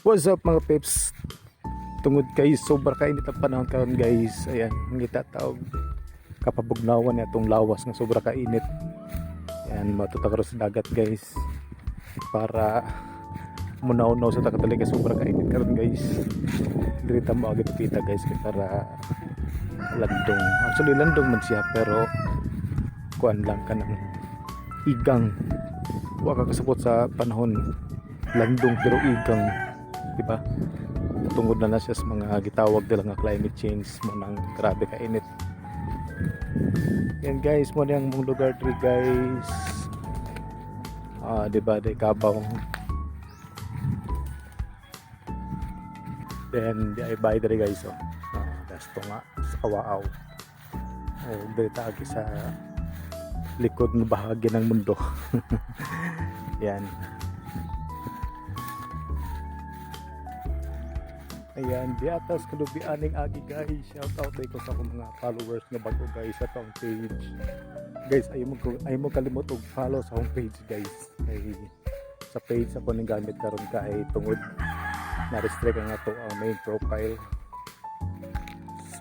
What's up mga peps? Tungod kay sobra kainit ang panahon karon guys. Ayan, ngita taog kapabugnawan niya itong lawas nga sobra kainit. Ayan, matutakaros sa dagat guys. Para munaw-naw sa takatali kay sobra kainit karon guys. Dirita mo agad kita guys kay para landong. Actually landong man siya pero kuan lang ka ng igang. Wa ka kasabot sa panahon landong pero igang, diba? Tungod na siya sa mga gitawag nila nga climate change mo nang grabe ka init. Yan guys, mo nang mong lugar diri guys. Diba, day Kabaw. Then di ay bay diri guys oh. Gasto nga sa Kawaaw. Diri taagi sa likod ng bahagi ng mundo. Yan. Ayan, di atas kalubianing agi guys. Shout out ko sa akong mga followers nga bago guys sa akong page. Guys, ay mo kalimot og follow sa akong page guys. Kay sa page ako ning gamit karon kay tungod na restrict nga to ang main profile.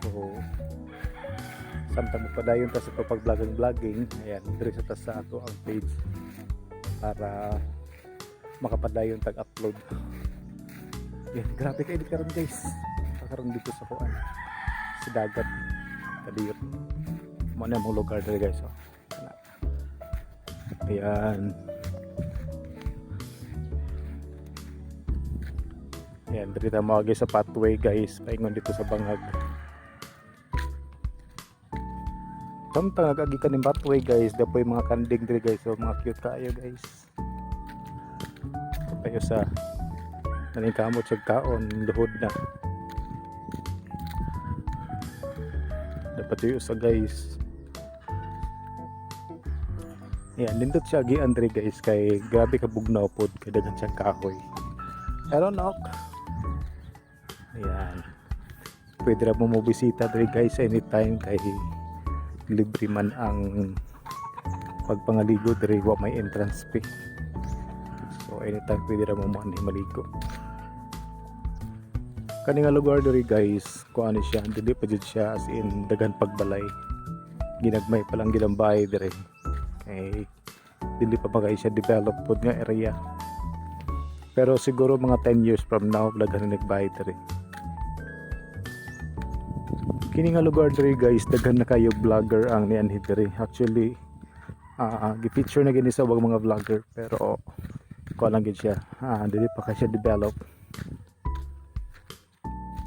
So samtang magpadayon ta sa pag-vlogging. Ayan, dire sa ato ang page para makapadayon tag-upload. Yan, grabe kayo karon guys. Karon dito sa kuan sa dagat kadiyot. Mo na mong lugar dito guys oh. Ayan. Ayan, dito mo guys sa pathway guys. Paingon dito sa bangag. Samtang nagagi ka ng pathway guys, dapoy mga kanding dito guys. So mga cute kayo guys. Kayo sa naningkamot sa kaon, luhod na. Dapat yung sa guys. Yan, lindot siya gian diri guys kay grabe ka bugnaw pod kay daghan siyang kahoy. Pero knock. Ayan. Pwede ra mo bisita diri guys anytime kay libre man ang pagpangaligo diri wa may entrance fee. So anytime pwede ra mo maligo. Kani nga lugar diri guys, kuan ni siya, dili pa jud siya as in daghan pagbalay. Ginagmay pa lang gilang bahay diri. Kay dili pa bagay siya develop pod nga area. Pero siguro mga 10 years from now daghan na nagbahay diri. Kini nga lugar diri guys, daghan na kayo vlogger ang nianhid diri. Actually, gi-feature na gini sa wag mga vlogger pero kuan lang gid siya. Dili pa kay siya develop.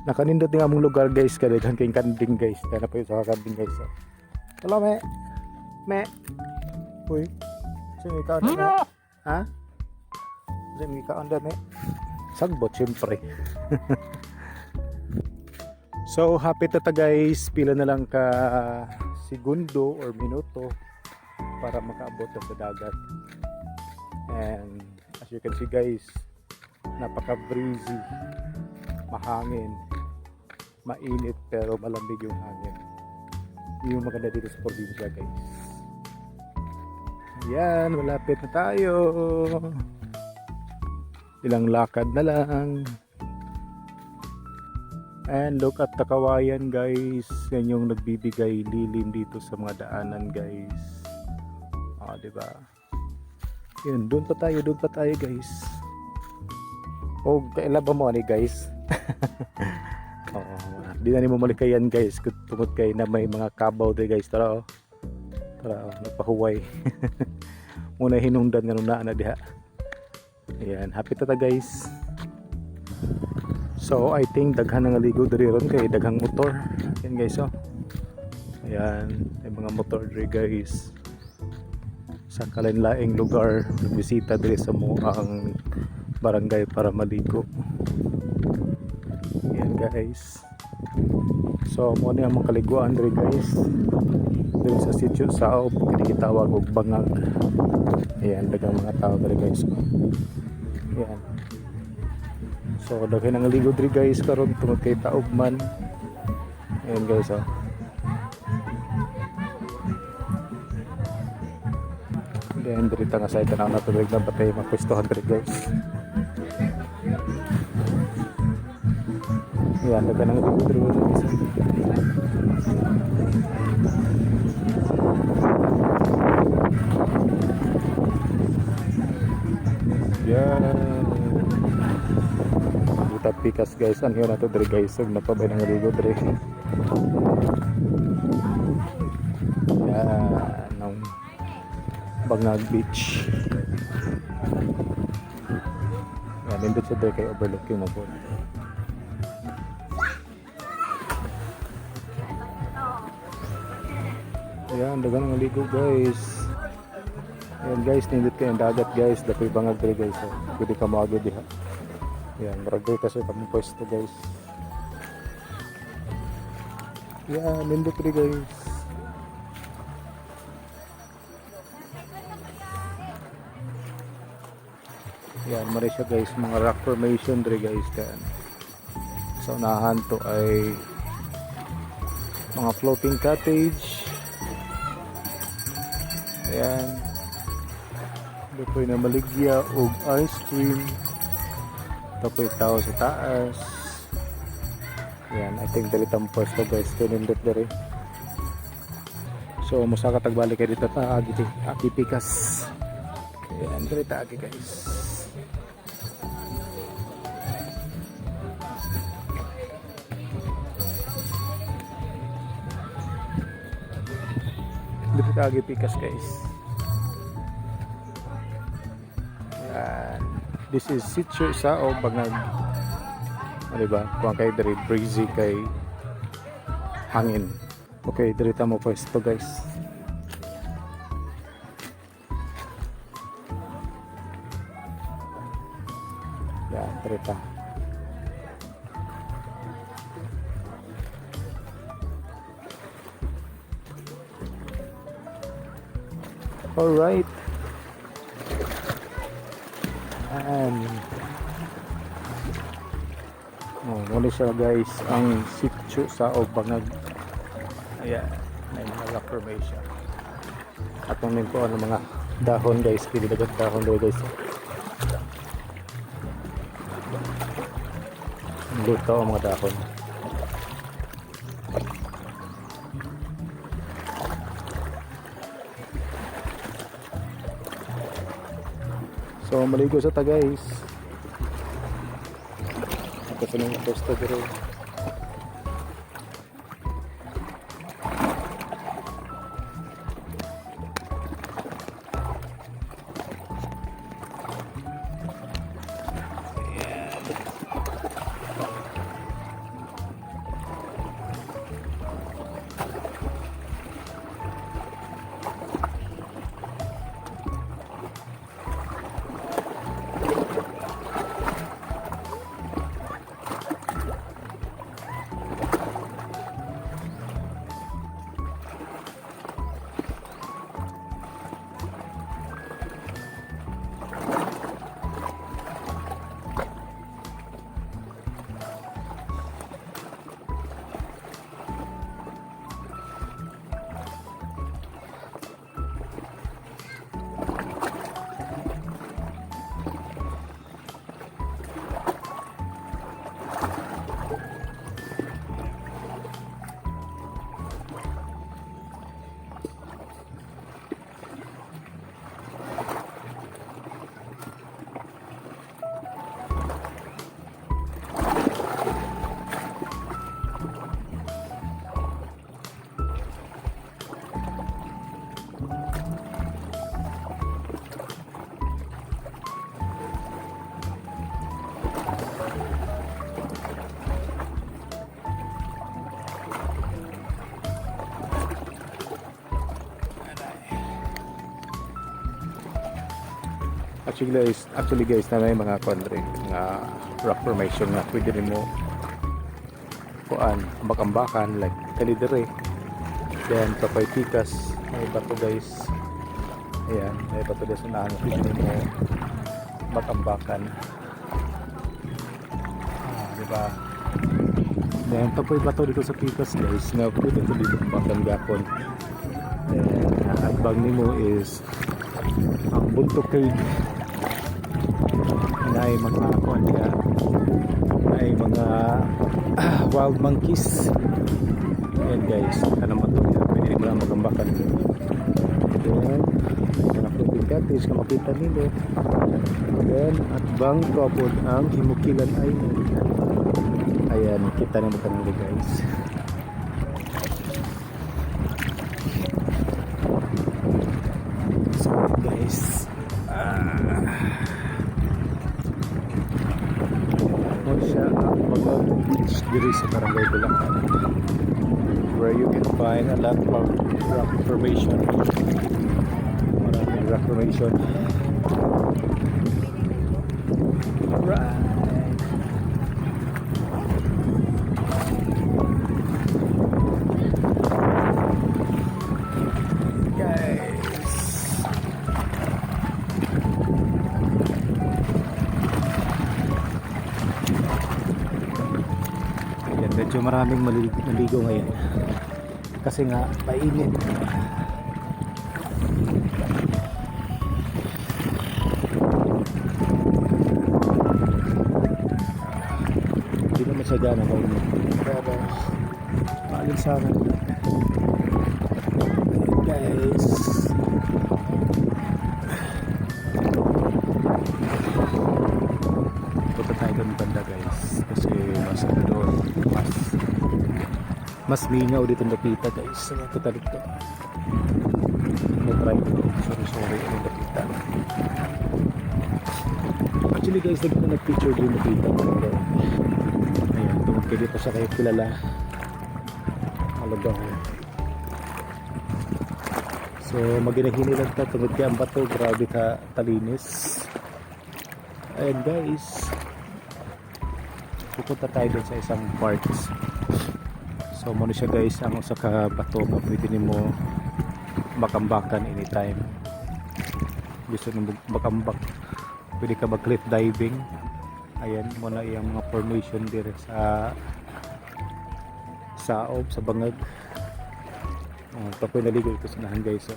Nakanindot nga mong lugar guys, kadaghan kayong kanding guys. Kaya na po yung sa kanding guys. Hello me. Me. Uy. Sino ikaw na me? Ha? Sino ikaw na me? Sagbot syempre. So happy tata guys. Pila na lang ka segundo or minuto para makaabot na sa dagat. And as you can see guys, napaka breezy, mahangin, mainit pero malamig yung hangin. Yung maganda dito sa probinsya guys. Ayan, malapit na tayo. Ilang lakad na lang. And look at the kawayan guys. Yan yung nagbibigay lilim dito sa mga daanan guys. Diba? Yun, doon pa tayo guys. O, kailaba mo ani guys. Di na mo malikayan guys tungod kay na may mga kabaw de guys. Tara nagpahuway. Muna hinungdan nga nung na diha. Ayan, happy tata guys. So I think daghan nga ligo diri ron kay daghang motor. Ayan guys oh. Ayan, may mga motor diri guys. Sa kalain-laing lugar nagbisita diri sa ang barangay para maligo. Ayan guys. So mo na ang kaliguan diri guys. Diri sa sitio Saob, kinitawag og bangag. Ayan, daghang mga tao diri guys. Ayan. So daghan ang ligo diri guys karon tungod kay taugman. Ayan guys oh. Then diri ta nga side na tulig na patay mapwestohan diri guys. Yan, daga nang ligo-ligo sa isa. Yan. Kita pikas guys, ano yun nato dre guys, huwag napabay ng ligo dre. Yan, ang Bangag Beach. Yan, nindot siya dre kay overlooking mo po. Ayan, dagan ng ligo guys. Ayan guys, nindot kayo ang dagat guys. Dapoy bangag dre guys. So, pwede ka maagod diha. Ayan, maragay kasi kami pwesto guys. Ayan, nindot dre guys. Ayan, mara siya guys. Mga rock formation dre guys. Ayan. Sa unahan to ay mga floating cottage. Ayan. Dapoy na maligya o ice cream. Dapoy tao sa taas. Ayan. I think dalitang pwesto guys. Kinindot dari. So musa ka tagbalik kayo dito ta. Agi pikas. Ayan. Dalita agi guys. Dalita agi pikas guys. This is Sitio Sao Bangag. Diba? Kung kayo dari breezy kay hangin. Okay, dirita mo pwesto guys. Yan, dirita. Alright. Muna siya guys ang Sitio Sao Bangag. Ayan, may mga rock formation. Atong din po ano mga dahon guys, pinilagat dahon guys. Luto ang mga dahon. So maligo sa ta guys. Ito sa mga posto pero actually guys na may mga country nga rock formation nga pwede rin mo kuan ambak-ambakan like kalidere. Then papay pikas may bato guys. Ayan, may bato guys na pwede rin mo ambak-ambakan. Diba? Then papay bato dito sa pikas guys nga pwede ito dito pang gapon. Then at bag nimo is ang buntok cave. Ay mga kuan ka ay mga wild monkeys. Ayan guys, ano mo to, pwede mo lang magambakan. Ayan, mga floating catfish na makita nila. Ayan, at bangko po ang Himukilan Island. Ayan, kita naman kanila guys. So guys, mo siya ang mga beach diri sa Barangay Bulacan, where you can find a lot of rock formation. Maraming rock formation. Alright. Medyo maraming maligo ngayon kasi nga mainit. Hindi naman siya gana mainit pero maalinsangan guys. Punta tayo doon banda guys kasi mas ano doon, mas mingaw dito nakita guys sa mga katalito. Try ko, sorry ano nakita. Actually guys, nag-picture din nakita pero ayan, tungkol kayo dito sa kayo kilala alagang. So maginahini lang ito tungkol kaya ang bato, grabe ka talinis. Ayan guys, pupunta tayo dun sa isang parts. So muna siya guys, ang usa ka bato nga pwede nimo makambakan anytime. Gusto nimo makambak, pwede ka mag cliff diving. Ayan muna iyang mga formation dire sa saob sa bangag. Tapos naligo ito sa nahan guys. So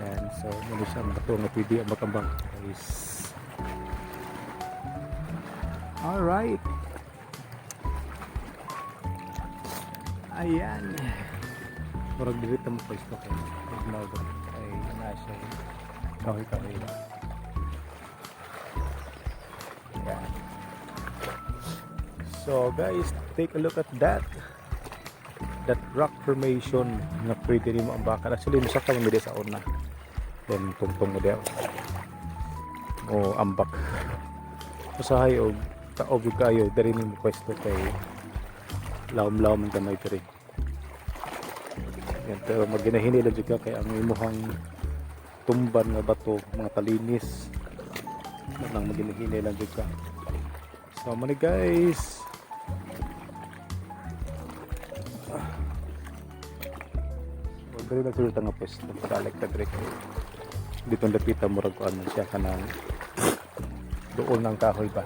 ayan, so muna siya ang bato nga pwede makambak guys. Alright. Ayan. Murag dito mo pa isto kayo. Ay nasa kahoy lang. Ayan. So guys, take a look at that rock formation na pwede rin mo ambakan. Actually musa ka mamili sa una, then tungtong mo daw o ambak usahay o kaob kayo dari mo pwesto kay lawom-lawom ang gamay pa rin. Yan, pero maginahinila juga kay ang imuhang tumban nga bato, mga talinis nang maginahinila juga. So muna guys, dari na sulta nga pwesto balik ka direct dito lapita mo rag ano siya kanang doon ng kahoy ba.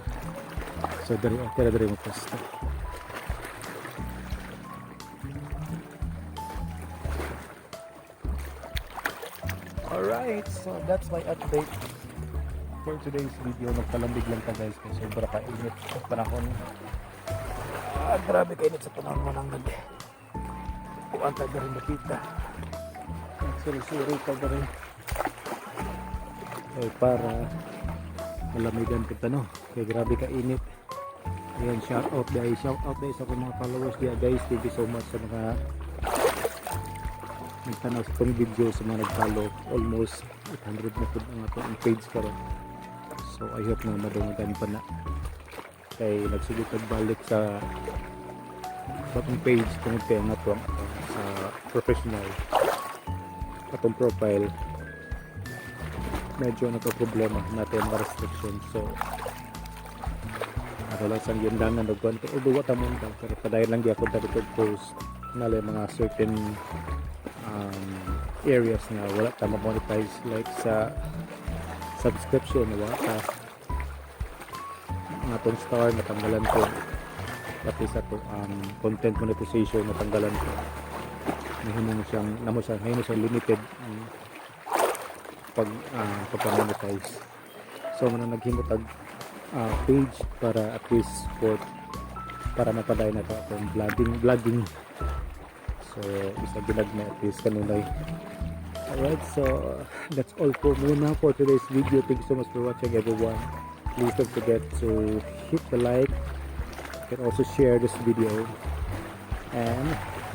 So dari mo pwesto. Alright, so that's my update for today's video. Nagkalambig lang ka guys kasi sobra kainit sa panahon. Grabe kainit sa panahon mo nang kuanta ka rin nakita. Suri-suri ka rin para malamigan kita no. Kaya grabe kainit. Ayan, shout out guys sa mga followers dia guys. Thank you so much sa mga nagtanaw sa itong video, sa mga nag-follow. Almost 800 na po ang ato ang page karon. So I hope na madungan pa na kay nagsulit balik sa atong page kung kaya nga to sa professional atong profile. Medyo nagka-problema natin mga restriction. So lang sang yun lang na nagkuhan ko o duwa tamon ka pero padayon lang gyapon ta dito post nalay mga certain areas na wala ta ma-monetize like sa subscription wala ta ang atong star natanggalan ko pati sa to content monetization natanggalan ko nahimo siyang limited pag-monetize. So man naghimo tag page para at least support para mapaday na to akong vlogging. So isa ginag na at least kanunay. Alright, so that's all for muna for today's video. Thank you so much for watching, everyone. Please don't forget to hit the like. You can also share this video. And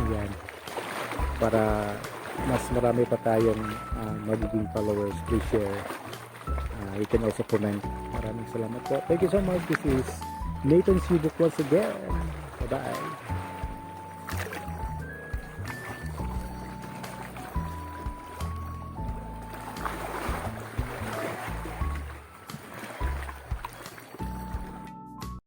yan, para mas marami pa tayong magiging followers, please share. You can also comment. Maraming salamat po. Thank you so much. This is Nathan Sibuk once again. Bye bye.